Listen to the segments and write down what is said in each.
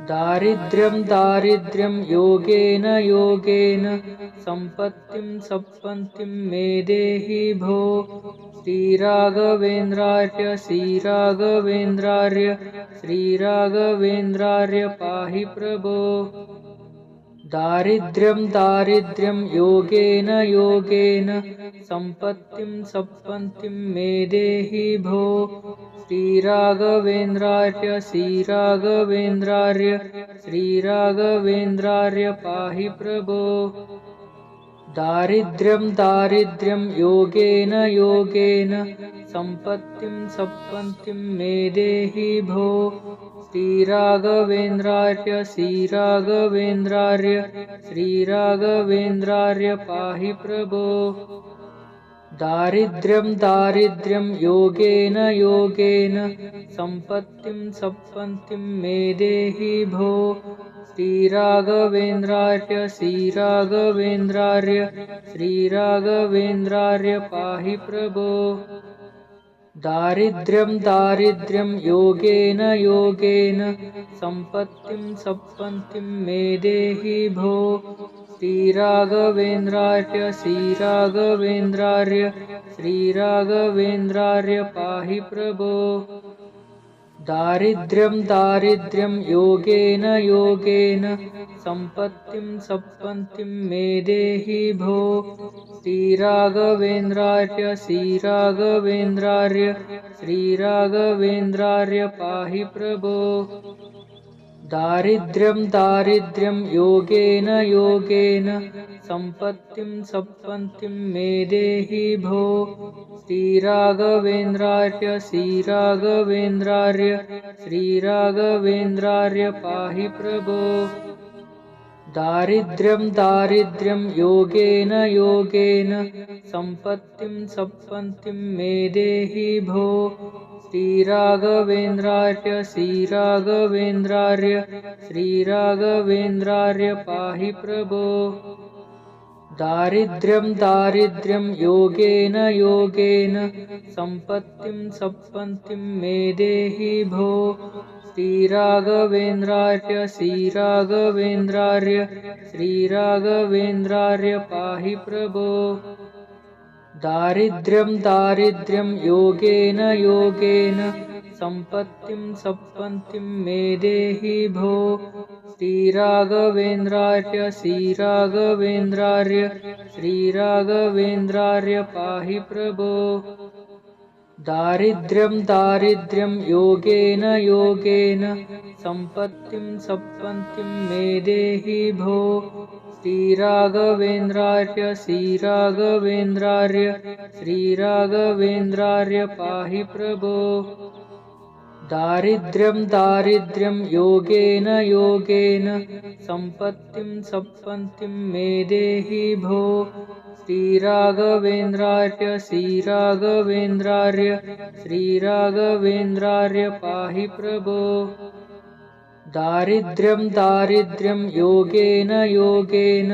दारिद्र्यं दारिद्र्यं योगेन योगेन सम्पत्तिं सप्पन्तिं मे देहि भो। श्रीराघवेन्द्रार्य श्रीराघवेन्द्रार्य श्रीराघवेन्द्रार्य पाहि प्रभो। दारिद्र्यं दारिद्र्यं योगेन योगेन सम्पत्तिं सप्पन्तिं मे देहि भो। श्रीराघवेन्द्रार्य श्रीराघवेन्द्रार्य श्रीराघवेन्द्रार्य पाहि प्रभो। दारिद्र्यं दारिद्र्यं योगेन योगेन सम्पत्तिं सप्पन्तिं मे देहि भो। श्रीराघवेन्द्रार्य श्रीराघवेन्द्रार्य श्रीराघवेन्द्रार्य पाहि प्रभो। दारिद्र्यं दारिद्र्यं योगेन योगेन सम्पत्तिं सप्पन्तिं मे देहि भो। श्रीराघवेन्द्रार्य श्रीराघवेन्द्रार्य श्रीराघवेन्द्रार्य पाहि प्रभो। दारिद्र्यं दारिद्र्यं योगेन योगेन सम्पत्तिं सप्पन्तिं मे देहि भो। श्रीराघवेन्द्रार्य श्रीराघवेन्द्रार्य श्रीराघवेन्द्रार्य पाहि प्रभो। दारिद्र्यं दारिद्र्यं योगेन योगेन सम्पत्तिं सप्पन्तिं मे देहि भो। श्रीराघवेन्द्रार्य श्रीराघवेन्द्रार्य श्रीराघवेन्द्रार्य पाहि प्रभो। दारिद्र्यं दारिद्र्यं योगेन योगेन सम्पत्तिं सप्पन्तिं मे देहि भो। श्रीराघवेन्द्रार्य श्रीराघवेन्द्रार्य श्रीराघवेन्द्रार्य पाहि प्रभो। दारिद्र्यं दारिद्र्यं योगेन योगेन सम्पत्तिं सप्पन्तिं मे देहि भो। श्रीराघवेन्द्रार्य श्रीराघवेन्द्रार्य श्रीराघवेन्द्रार्य पाहि प्रभो। दारिद्र्यं दारिद्र्यं योगेन योगेन सम्पत्तिं सप्पन्तिं मे देहि भो। श्रीराघवेन्द्रार्य श्रीराघवेन्द्रार्य श्रीराघवेन्द्रार्य पाहि प्रभो। दारिद्र्यं दारिद्र्यं योगेन योगेन सम्पत्तिं सप्पन्तिं मे देहि भो। श्रीराघवेन्द्रार्य श्रीराघवेन्द्रार्य श्रीराघवेन्द्रार्य पाहि प्रभो। दारिद्र्यं दारिद्र्यं योगेन योगेन सम्पत्तिं सप्पन्तिं मे देहि भो। श्रीराघवेन्द्रार्य श्रीराघवेन्द्रार्य श्रीराघवेन्द्रार्य पाहि प्रभो। दारिद्र्यं दारिद्र्यं योगेन योगेन सम्पत्तिं सप्पन्तिं मे देहि भो। श्रीराघवेन्द्रार्य श्रीराघवेन्द्रार्य श्रीराघवेन्द्रार्य पाहि प्रभो। दारिद्र्यं दारिद्र्यं योगेन योगेन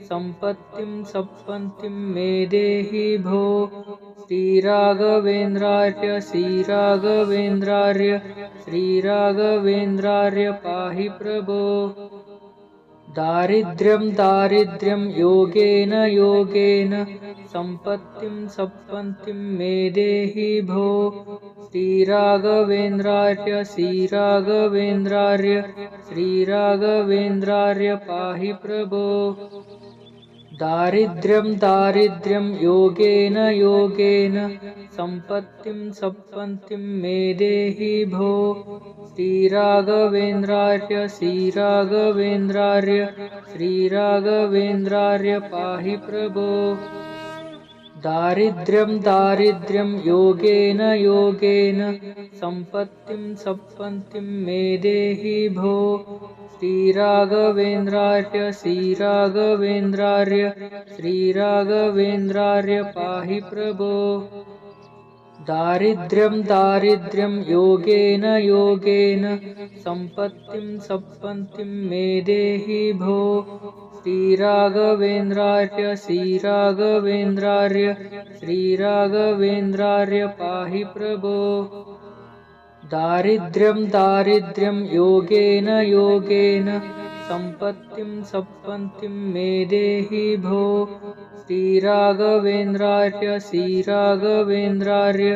सम्पत्तिं सप्पन्तिं मे देहि भो। श्रीराघवेन्द्रार्य श्रीराघवेन्द्रार्य श्रीराघवेन्द्रार्य पाहि प्रभो। दारिद्र्यं दारिद्र्यं योगेन योगेन सम्पत्तिं सप्पन्तिं मे देहि भो। श्रीराघवेन्द्रार्य श्रीराघवेन्द्रार्य श्रीराघवेन्द्रार्य पाहि प्रभो। दारिद्र्यं दारिद्र्यं योगेन योगेन सम्पत्तिं सप्पन्तिं मे देहि भो। श्रीराघवेन्द्रार्य श्रीराघवेन्द्रार्य श्रीराघवेन्द्रार्य पाहि प्रभो। दारिद्र्यं दारिद्र्यं योगेन योगेन सम्पत्तिं सप्पन्तिं मे देहि भो। श्रीराघवेन्द्रार्य श्रीराघवेन्द्रार्य श्रीराघवेन्द्रार्य पाहि प्रभो। दारिद्र्यं दारिद्र्यं योगेन योगेन सम्पत्तिं सप्पन्तिं मे देहि भो। श्रीराघवेन्द्रार्य श्रीराघवेन्द्रार्य श्रीराघवेन्द्रार्य पाहि प्रभो। दारिद्र्यं दारिद्र्यं योगेन योगेन सम्पत्तिं सप्पन्तिं मे देहि भो श्रीराघवेन्द्रार्य श्रीराघवेन्द्रार्य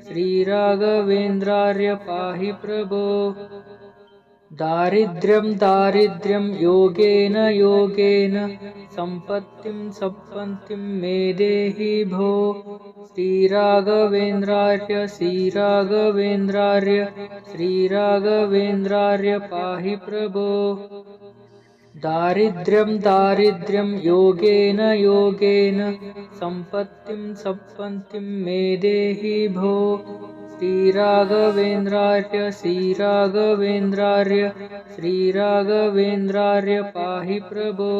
श्रीराघवेन्द्रार्य पाहि प्रभो दारिद्र्यं दारिद्र्यं योगेन योगेन सम्पत्तिं सप्पन्तिं मे देहि भो श्रीराघवेन्द्रार्य श्रीराघवेन्द्रार्य श्रीराघवेन्द्रार्य पाहि प्रभो दारिद्र्यं दारिद्र्यं योगेन योगेन सम्पत्तिं सप्पन्तिं मे देहि भो श्रीराघवेन्द्रार्य श्रीराघवेन्द्रार्य श्रीराघवेन्द्रार्य पाहि प्रभो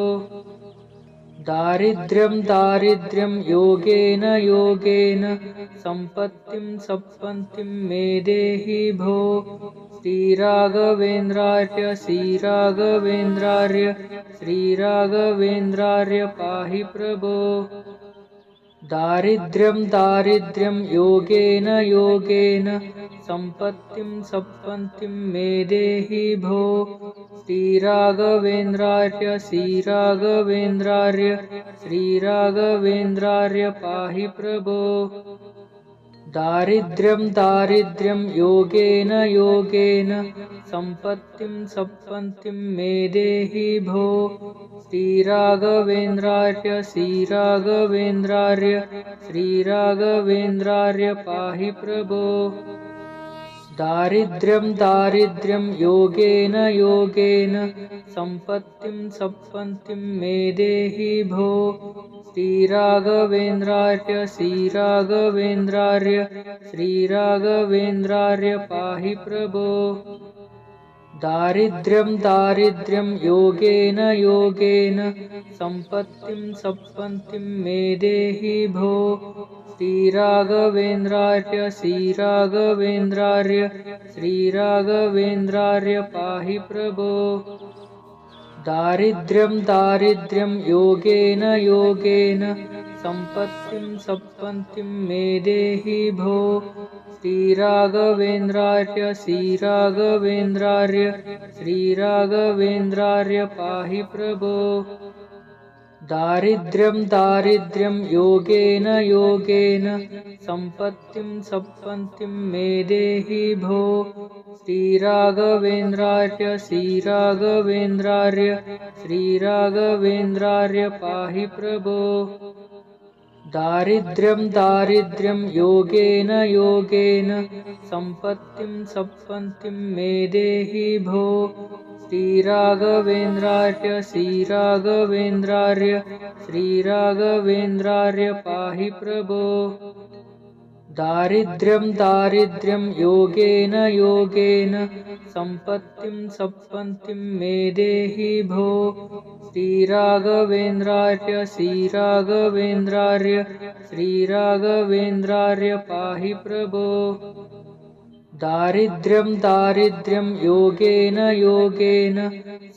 दारिद्र्यं दारिद्र्यं योगेन योगेन सम्पत्तिं सप्पन्तिं मे देहि भो श्रीराघवेन्द्रार्य श्रीराघवेन्द्रार्य श्रीराघवेन्द्रार्य पाहि प्रभो दारिद्र्यं दारिद्र्यं योगेन योगेन सम्पत्तिं सप्पन्तिं मे देहि भो श्रीराघवेन्द्रार्य श्रीराघवेन्द्रार्य श्रीराघवेन्द्रार्य पाहि प्रभो दारिद्र्यं दारिद्र्यं योगेन योगेन सम्पत्तिं सप्पन्तिं मे देहि भो श्रीराघवेन्द्रार्य श्रीराघवेन्द्रार्य श्रीराघवेन्द्रार्य पाहि प्रभो दारिद्र्यं दारिद्र्यं योगेन योगेन सम्पत्तिं सप्पन्तिं मे देहि भो श्रीराघवेन्द्रार्य श्रीराघवेन्द्रार्य श्रीराघवेन्द्रार्य पाहि प्रभो दारिद्र्यं दारिद्र्यं योगेन योगेन सम्पत्तिं सप्पन्तिं मे देहि भो श्रीराघवेन्द्रार्य श्रीराघवेन्द्रार्य श्रीराघवेन्द्रार्य पाहि प्रभो दारिद्र्यं दारिद्र्यं योगेन योगेन सम्पत्तिं सप्पन्तिं मे देहि भो श्रीराघवेन्द्रार्य श्रीराघवेन्द्रार्य श्रीराघवेन्द्रार्य पाहि प्रभो दारिद्र्यं दारिद्र्यं योगेन योगेन सम्पत्तिं सप्पन्तिं मे देहि भो श्रीराघवेन्द्रार्य श्रीराघवेन्द्रार्य श्रीराघवेन्द्रार्य पाहि प्रभो दारिद्र्यं दारिद्र्यं योगेन योगेन सम्पत्तिं सप्पन्तिं मे देहि भो श्रीराघवेन्द्रार्य श्रीराघवेन्द्रार्य श्रीराघवेन्द्रार्य पाहि प्रभो दारिद्र्यं दारिद्र्यं योगेन योगेन सम्पत्तिं सप्पन्तिं मे देहि भो श्रीराघवेन्द्रार्य श्रीराघवेन्द्रार्य श्रीराघवेन्द्रार्य पाहि प्रभो दारिद्र्यं दारिद्र्यं योगेन योगेन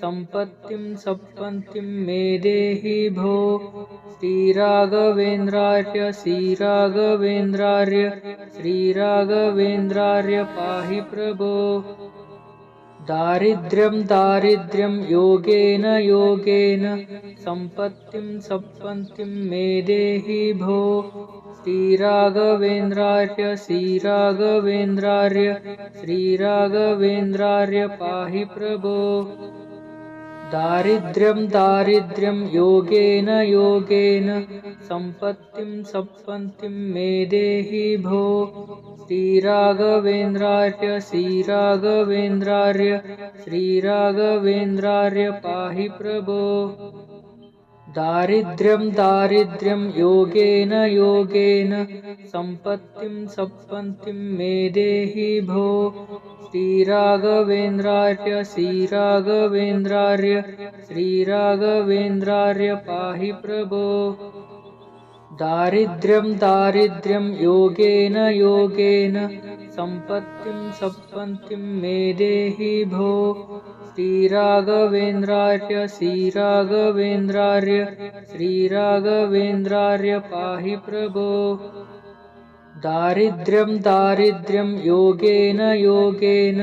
सम्पत्तिं सप्पन्तिं मे देहि भो श्रीराघवेन्द्रार्य श्रीराघवेन्द्रार्य श्रीराघवेन्द्रार्य पाहि प्रभो दारिद्र्यं दारिद्र्यं योगेन योगेन सम्पत्तिं सप्पन्तिं मे देहि भो श्रीराघवेन्द्रार्य श्रीराघवेन्द्रार्य श्रीराघवेन्द्रार्य पाहि प्रभो दारिद्र्यं दारिद्र्यं योगेन योगेन सम्पत्तिं सप्पन्तिं मे देहि भो श्रीराघवेन्द्रार्य श्रीराघवेन्द्रार्य श्रीराघवेन्द्रार्य पाहि प्रभो दारिद्र्यं दारिद्र्यं योगेन योगेन सम्पत्तिं सप्पन्तिं मे देहि भो श्रीराघवेन्द्रार्य श्रीराघवेन्द्रार्य श्रीराघवेन्द्रार्य पाहि प्रभो दारिद्र्यं दारिद्र्यं योगेन योगेन सम्पत्तिं सप्पन्तिं मे देहि भो श्रीराघवेन्द्रार्य श्रीराघवेन्द्रार्य श्रीराघवेन्द्रार्य पाहि प्रभो दारिद्र्यं दारिद्र्यं योगेन योगेन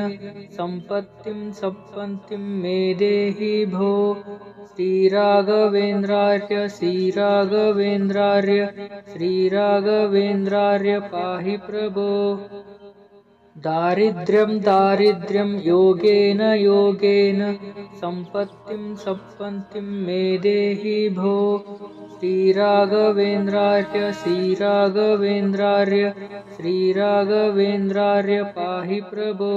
सम्पत्तिं सप्पन्तिं मे देहि भो श्रीराघवेन्द्रार्य श्रीराघवेन्द्रार्य श्रीराघवेन्द्रार्य पाहि प्रभो दारिद्र्यं दारिद्र्यं योगेन योगेन सम्पत्तिं सप्पन्तिं मे देहि भो श्रीराघवेन्द्रार्य श्रीराघवेन्द्रार्य श्रीराघवेन्द्रार्य पाहि प्रभो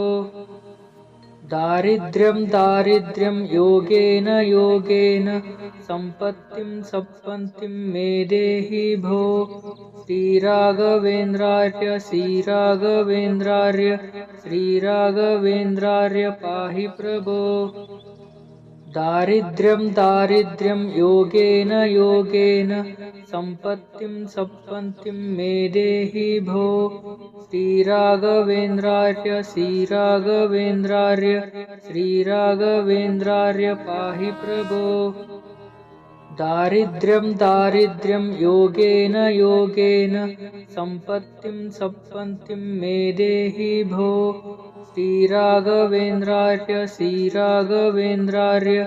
दारिद्र्यं दारिद्र्यं योगेन योगेन सम्पत्तिं सप्पन्तिं मे देहि भो श्रीराघवेन्द्रार्य श्रीराघवेन्द्रार्य श्रीराघवेन्द्रार्य पाहि प्रभो दारिद्र्यं दारिद्र्यं योगेन योगेन सम्पत्तिं सप्पन्तिं मे देहि भो श्रीराघवेन्द्रार्य श्रीराघवेन्द्रार्य श्रीराघवेन्द्रार्य पाहि प्रभो दारिद्र्यं दारिद्र्यं योगेन योगेन सम्पत्तिं सप्पन्तिं मे देहि भो श्रीराघवेन्द्रार्य श्रीराघवेन्द्रार्य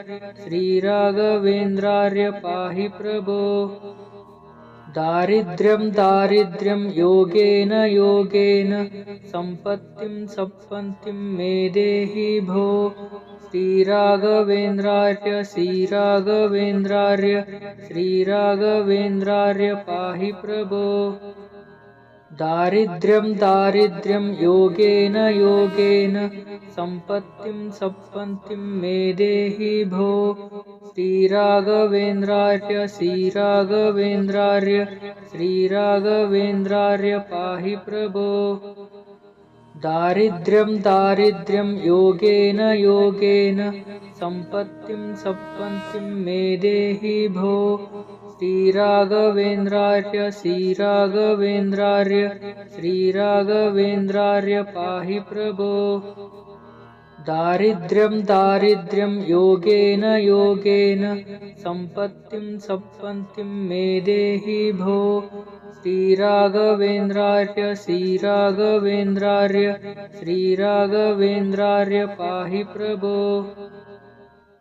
श्रीराघवेन्द्रार्य पाहि प्रभो दारिद्र्यं दारिद्र्यं योगेन योगेन सम्पत्तिं सप्पन्तिं मे देहि भो श्रीराघवेन्द्रार्य श्रीराघवेन्द्रार्य श्रीराघवेन्द्रार्य पाहि प्रभो दारिद्र्यं दारिद्र्यं योगेन योगेन सम्पत्तिं सप्पन्तिं मे देहि भो श्रीराघवेन्द्रार्य श्रीराघवेन्द्रार्य श्रीराघवेन्द्रार्य पाहि प्रभो दारिद्र्यं दारिद्र्यं योगेन योगेन सम्पत्तिं सप्पन्तिं मे देहि भो श्रीराघवेन्द्रार्य श्रीराघवेन्द्रार्य श्रीराघवेन्द्रार्य पाहि प्रभो दारिद्र्यं दारिद्र्यं योगेन योगेन सम्पत्तिं सप्पन्तिं मे देहि भो श्रीराघवेन्द्रार्य श्रीराघवेन्द्रार्य श्रीराघवेन्द्रार्य पाहि प्रभो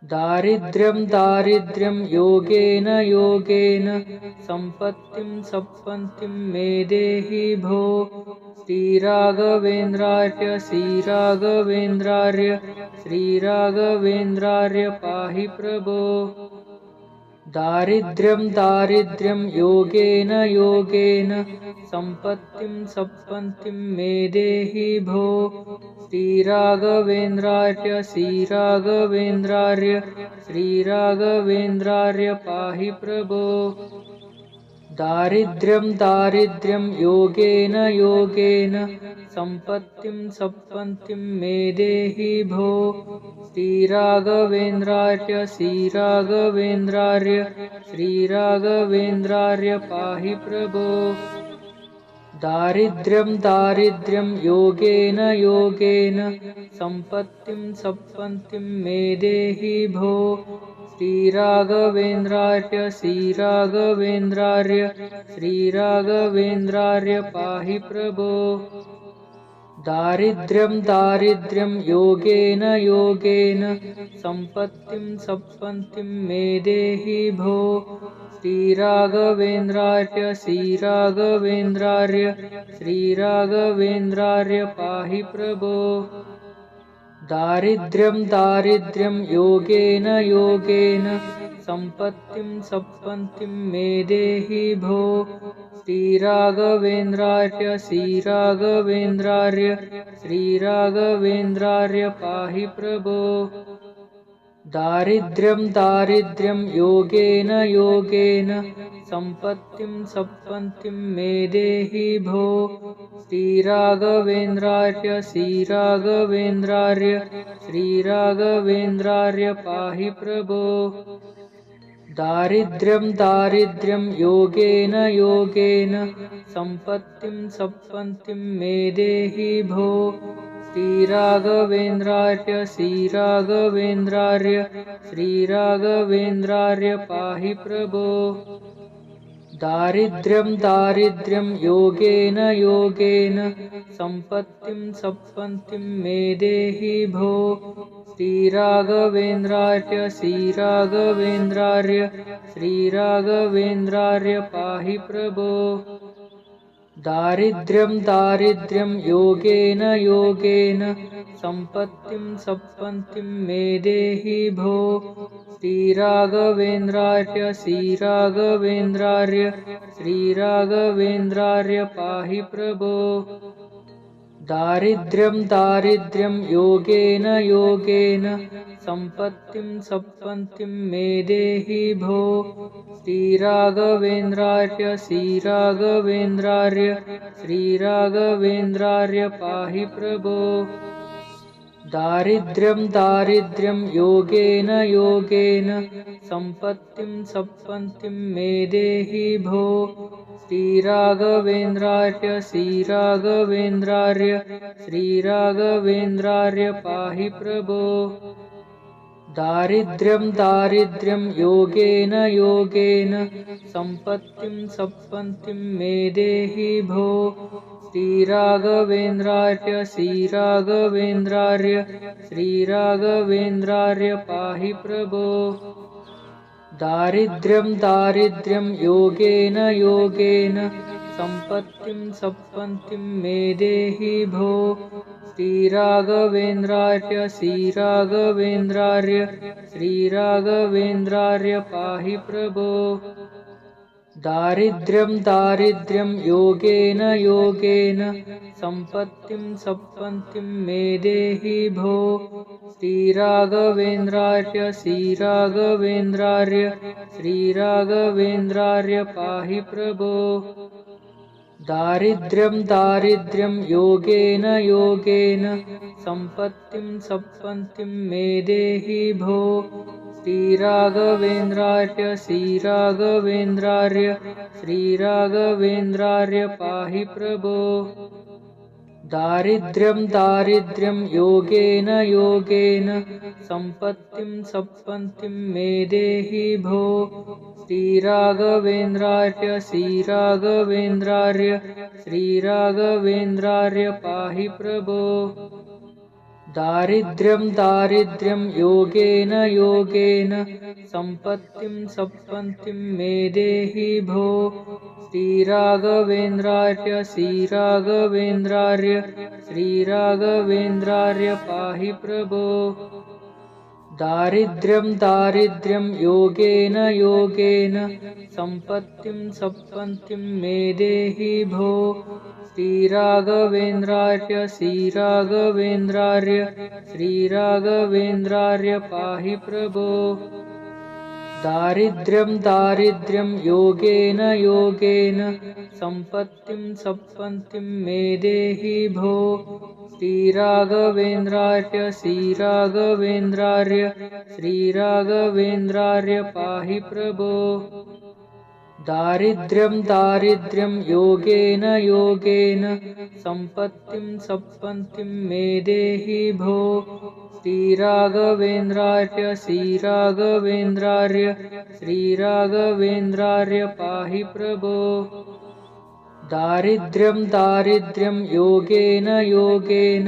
दारिद्र्यं दारिद्र्यं योगेन योगेन सम्पत्तिं सप्पन्तिं मे देहि भो श्रीराघवेन्द्रार्य श्रीराघवेन्द्रार्य श्रीराघवेन्द्रार्य पाहि प्रभो दारिद्र्यं दारिद्र्यं योगेन योगेन सम्पत्तिं सप्पन्तिं मे देहि भो श्रीराघवेन्द्रार्य श्रीराघवेन्द्रार्य श्रीराघवेन्द्रार्य पाहि प्रभो दारिद्र्यं दारिद्र्यं योगेन योगेन सम्पत्तिं सप्पन्तिं मे देहि भो श्रीराघवेन्द्रार्य श्रीराघवेन्द्रार्य श्रीराघवेन्द्रार्य पाहि प्रभो दारिद्र्यं दारिद्र्यं योगेन योगेन सम्पत्तिं सप्पन्तिं मे देहि भो श्रीराघवेन्द्रार्य श्रीराघवेन्द्रार्य श्रीराघवेन्द्रार्य पाहि प्रभो दारिद्र्यं दारिद्र्यं योगेन योगेन सम्पत्तिं सप्पन्तिं मे देहि भो श्रीराघवेन्द्रार्य श्रीराघवेन्द्रार्य श्रीराघवेन्द्रार्य पाहि प्रभो दारिद्र्यं दारिद्र्यं योगेन योगेन सम्पत्तिं सप्पन्तिं मे देहि भो श्रीराघवेन्द्रार्य श्रीराघवेन्द्रार्य श्रीराघवेन्द्रार्य पाहि प्रभो दारिद्र्यं दारिद्र्यं योगेन योगेन सम्पत्तिं सप्पन्तिं मे देहि भो श्रीराघवेन्द्रार्य श्रीराघवेन्द्रार्य श्रीराघवेन्द्रार्य पाहि प्रभो दारिद्र्यं दारिद्र्यं योगेन योगेन सम्पत्तिं सप्पन्तिं मे देहि भो श्रीराघवेन्द्रार्य श्रीराघवेन्द्रार्य श्रीराघवेन्द्रार्य पाहि प्रभो दारिद्र्यं दारिद्र्यं योगेन योगेन सम्पत्तिं सप्पन्तिं मे देहि भो श्रीराघवेन्द्रार्य श्रीराघवेन्द्रार्य श्रीराघवेन्द्रार्य पाहि प्रभो दारिद्र्यं दारिद्र्यं योगेन योगेन सम्पत्तिं सप्पन्तिं मे देहि भो श्रीराघवेन्द्रार्य श्रीराघवेन्द्रार्य श्रीराघवेन्द्रार्य पाहि प्रभो दारिद्र्यं दारिद्र्यं योगेन योगेन सम्पत्तिं सप्पन्तिं मे देहि भो श्रीराघवेन्द्रार्य श्रीराघवेन्द्रार्य श्रीराघवेन्द्रार्य पाहि प्रभो दारिद्र्यं दारिद्र्यं योगेन योगेन सम्पत्तिं सप्पन्तिं मे देहि भो श्रीराघवेन्द्रार्य श्रीराघवेन्द्रार्य श्रीराघवेन्द्रार्य पाहि प्रभो दारिद्र्यं दारिद्र्यं योगेन योगेन सम्पत्तिं सप्पन्तिं मे देहि भो श्रीराघवेन्द्रार्य श्रीराघवेन्द्रार्य श्रीराघवेन्द्रार्य पाहि प्रभो दारिद्र्यं दारिद्र्यं योगेन योगेन सम्पत्तिं सप्पन्तिं मे देहि भो श्रीराघवेन्द्रार्य श्रीराघवेन्द्रार्य श्रीराघवेन्द्रार्य पाहि प्रभो दारिद्र्यं दारिद्र्यं योगेन योगेन सम्पत्तिं सप्पन्तिं मे देहि भो श्रीराघवेन्द्रार्य श्रीराघवेन्द्रार्य श्रीराघवेन्द्रार्य पाहि प्रभो दारिद्र्यं दारिद्र्यं योगेन योगेन सम्पत्तिं सप्पन्तिं मे देहि भो श्रीराघवेन्द्रार्य श्रीराघवेन्द्रार्य श्रीराघवेन्द्रार्य पाहि प्रभो दारिद्र्यं दारिद्र्यं योगेन योगेन सम्पत्तिं सप्पन्तिं मे देहि भो श्रीराघवेन्द्रार्य श्रीराघवेन्द्रार्य श्रीराघवेन्द्रार्य पाहि प्रभो दारिद्र्यं दारिद्र्यं योगेन योगेन सम्पत्तिं सप्पन्तिं मे देहि भो श्रीराघवेन्द्रार्य श्रीराघवेन्द्रार्य श्रीराघवेन्द्रार्य पाहि प्रभो दारिद्र्यं दारिद्र्यं योगेन योगेन सम्पत्तिं सप्पन्तिं मे देहि भो श्रीराघवेन्द्रार्य श्रीराघवेन्द्रार्य श्रीराघवेन्द्रार्य पाहि प्रभो दारिद्र्यं दारिद्र्यं योगेन योगेन सम्पत्तिं सप्पन्तिं मे देहि भो श्रीराघवेन्द्रार्य श्रीराघवेन्द्रार्य श्रीराघवेन्द्रार्य पाहि प्रभो दारिद्र्यं दारिद्र्यं योगेन योगेन सम्पत्तिं सप्पन्तिं मे देहि भो श्रीराघवेन्द्रार्य श्रीराघवेन्द्रार्य श्रीराघवेन्द्रार्य पाहि प्रभो दारिद्र्यं दारिद्र्यं योगेन योगेन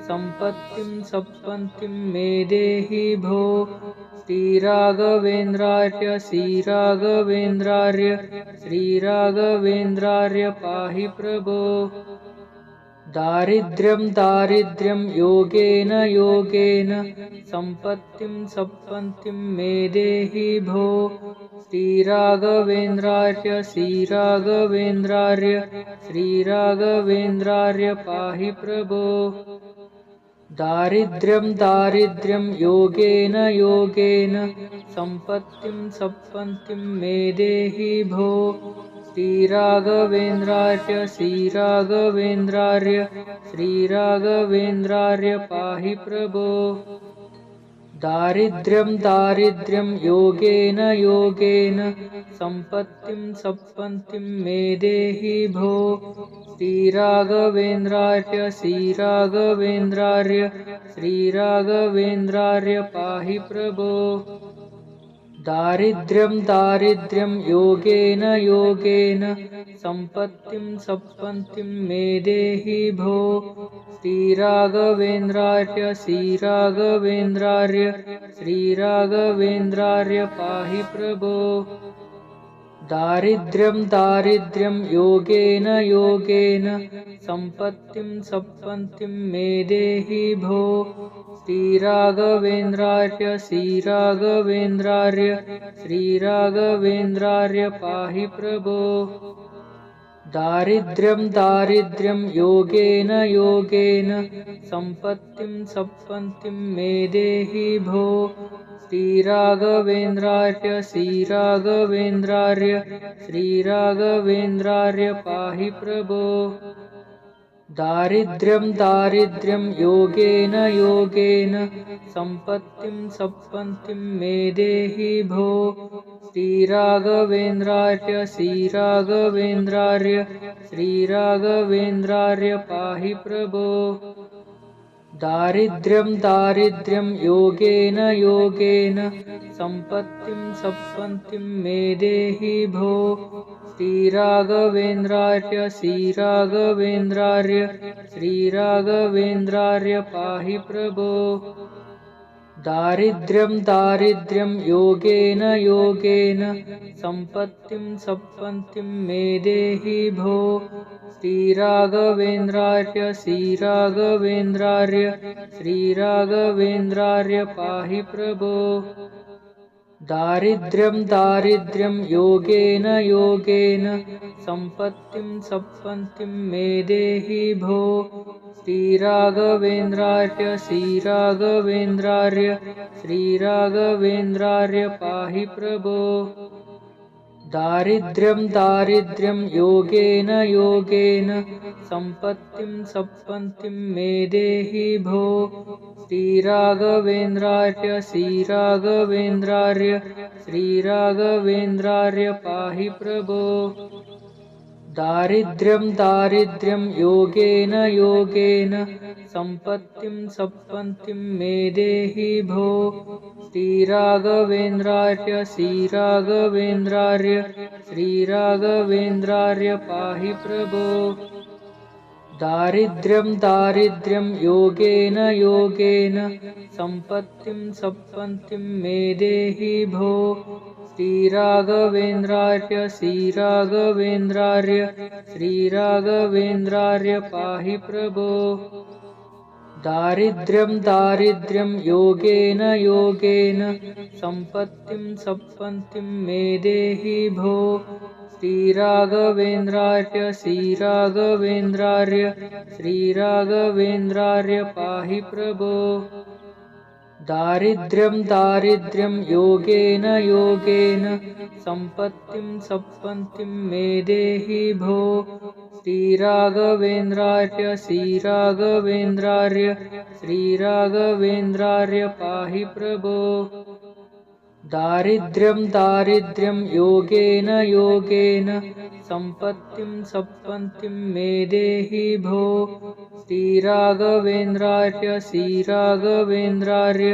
सम्पत्तिं सप्पन्तिं मे देहि भो श्रीराघवेन्द्रार्य श्रीराघवेन्द्रार्य श्रीराघवेन्द्रार्य पाहि प्रभो दारिद्र्यं दारिद्र्यं योगेन योगेन सम्पत्तिं सप्पन्तिं मे देहि भो श्रीराघवेन्द्रार्य श्रीराघवेन्द्रार्य श्रीराघवेन्द्रार्य पाहि प्रभो दारिद्र्यं दारिद्र्यं योगेन योगेन सम्पत्तिं सप्पन्तिं मे देहि भो श्रीराघवेन्द्रार्य श्रीराघवेन्द्रार्य श्रीराघवेन्द्रार्य पाहि प्रभो दारिद्र्यं दारिद्र्यं योगेन योगेन सम्पत्तिं सप्पन्तिं मे देहि भो श्रीराघवेन्द्रार्य श्रीराघवेन्द्रार्य श्रीराघवेन्द्रार्य पाहि प्रभो दारिद्र्यं दारिद्र्यं योगेन योगेन सम्पत्तिं सप्पन्तिं मे देहि भो श्रीराघवेन्द्रार्य श्रीराघवेन्द्रार्य श्रीराघवेन्द्रार्य पाहि प्रभो दारिद्र्यं दारिद्र्यं योगेन योगेन सम्पत्तिं सप्पन्तिं मे देहि भो श्रीराघवेन्द्रार्य श्रीराघवेन्द्रार्य श्रीराघवेन्द्रार्य पाहि प्रभो दारिद्र्यं दारिद्र्यं योगेन योगेन सम्पत्तिं सप्पन्तिं मे देहि भो श्रीराघवेन्द्रार्य श्रीराघवेन्द्रार्य श्रीराघवेन्द्रार्य पाहि प्रभो दारिद्र्यं दारिद्र्यं योगेन योगेन सम्पत्तिं सप्पन्तिं मे देहि भो श्रीराघवेन्द्रार्य श्रीराघवेन्द्रार्य श्रीराघवेन्द्रार्य पाहि प्रभो दारिद्र्यं दारिद्र्यं योगेन योगेन सम्पत्तिं सप्पन्तिं मे देहि भो श्रीराघवेन्द्रार्य श्रीराघवेन्द्रार्य श्रीराघवेन्द्रार्य पाहि प्रभो दारिद्र्यं दारिद्र्यं योगेन योगेन सम्पत्तिं सप्पन्तिं मे देहि भो श्रीराघवेन्द्रार्य श्रीराघवेन्द्रार्य श्रीराघवेन्द्रार्य पाहि प्रभो दारिद्र्यं दारिद्र्यं योगेन योगेन सम्पत्तिं सप्पन्तिं मे देहि भो श्रीराघवेन्द्रार्य श्रीराघवेन्द्रार्य श्रीराघवेन्द्रार्य पाहि प्रभो दारिद्र्यं दारिद्र्यं योगेन योगेन सम्पत्तिं सप्पन्तिं मे देहि भो श्रीराघवेन्द्रार्य श्रीराघवेन्द्रार्य श्रीराघवेन्द्रार्य पाहि प्रभो दारिद्र्यं दारिद्र्यं योगेन योगेन सम्पत्तिं सप्पन्तिं मे देहि भो श्रीराघवेन्द्रार्य श्रीराघवेन्द्रार्य श्रीराघवेन्द्रार्य पाहि प्रभो दारिद्र्यं दारिद्र्यं योगेन योगेन सम्पत्तिं सप्पन्तिं मे देहि भो श्रीराघवेन्द्रार्य श्रीराघवेन्द्रार्य श्रीराघवेन्द्रार्य पाहि प्रभो दारिद्र्यं दारिद्र्यं योगेन योगेन सम्पत्तिं सप्पन्तिं मे देहि भो श्रीराघवेन्द्रार्य श्रीराघवेन्द्रार्य श्रीराघवेन्द्रार्य पाहि प्रभो दारिद्र्यं दारिद्र्यं योगेन योगेन सम्पत्तिं सप्पन्तिं मे देहि भो श्रीराघवेन्द्रार्य श्रीराघवेन्द्रार्य श्रीराघवेन्द्रार्य पाहि प्रभो दारिद्र्यं दारिद्र्यं योगेन योगेन सम्पत्तिं सप्पन्तिं मे देहि भो श्रीराघवेन्द्रार्य श्रीराघवेन्द्रार्य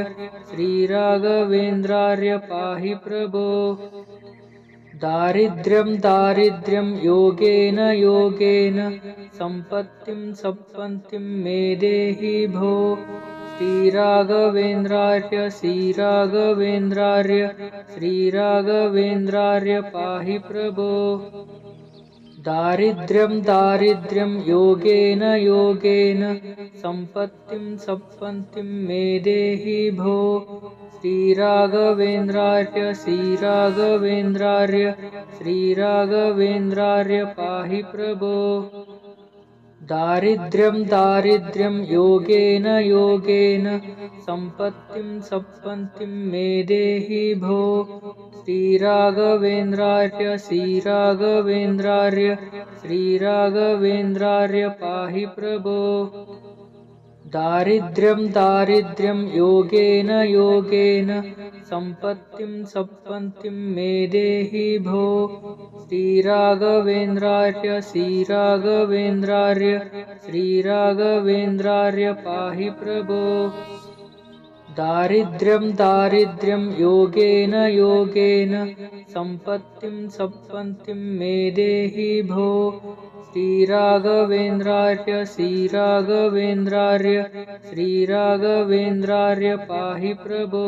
श्रीराघवेन्द्रार्य पाहि प्रभो दारिद्र्यं दारिद्र्यं योगेन योगेन सम्पत्तिं सप्पन्तिं मे देहि भो श्रीराघवेन्द्रार्य श्रीराघवेन्द्रार्य श्रीराघवेन्द्रार्य पाहि प्रभो दारिद्र्यं दारिद्र्यं योगेन योगेन सम्पत्तिं सप्पन्तिं मे देहि भो श्रीराघवेन्द्रार्य श्रीराघवेन्द्रार्य श्रीराघवेन्द्रार्य पाहि प्रभो दारिद्र्यं दारिद्र्यं योगेन योगेन सम्पत्तिं सप्पन्तिं मे देहि भो श्रीराघवेन्द्रार्य श्रीराघवेन्द्रार्य श्रीराघवेन्द्रार्य पाहि प्रभो दारिद्र्यं दारिद्र्यं योगेन योगेन सम्पत्तिं सप्पन्तिं मे देहि भो श्रीराघवेन्द्रार्य श्रीराघवेन्द्रार्य श्रीराघवेन्द्रार्य पाहि प्रभो दारिद्र्यं दारिद्र्यं योगेन योगेन सम्पत्तिं सप्पन्तिं मे देहि भो। श्रीराघवेन्द्रार्य श्रीराघवेन्द्रार्य श्रीराघवेन्द्रार्य पाहि प्रभो।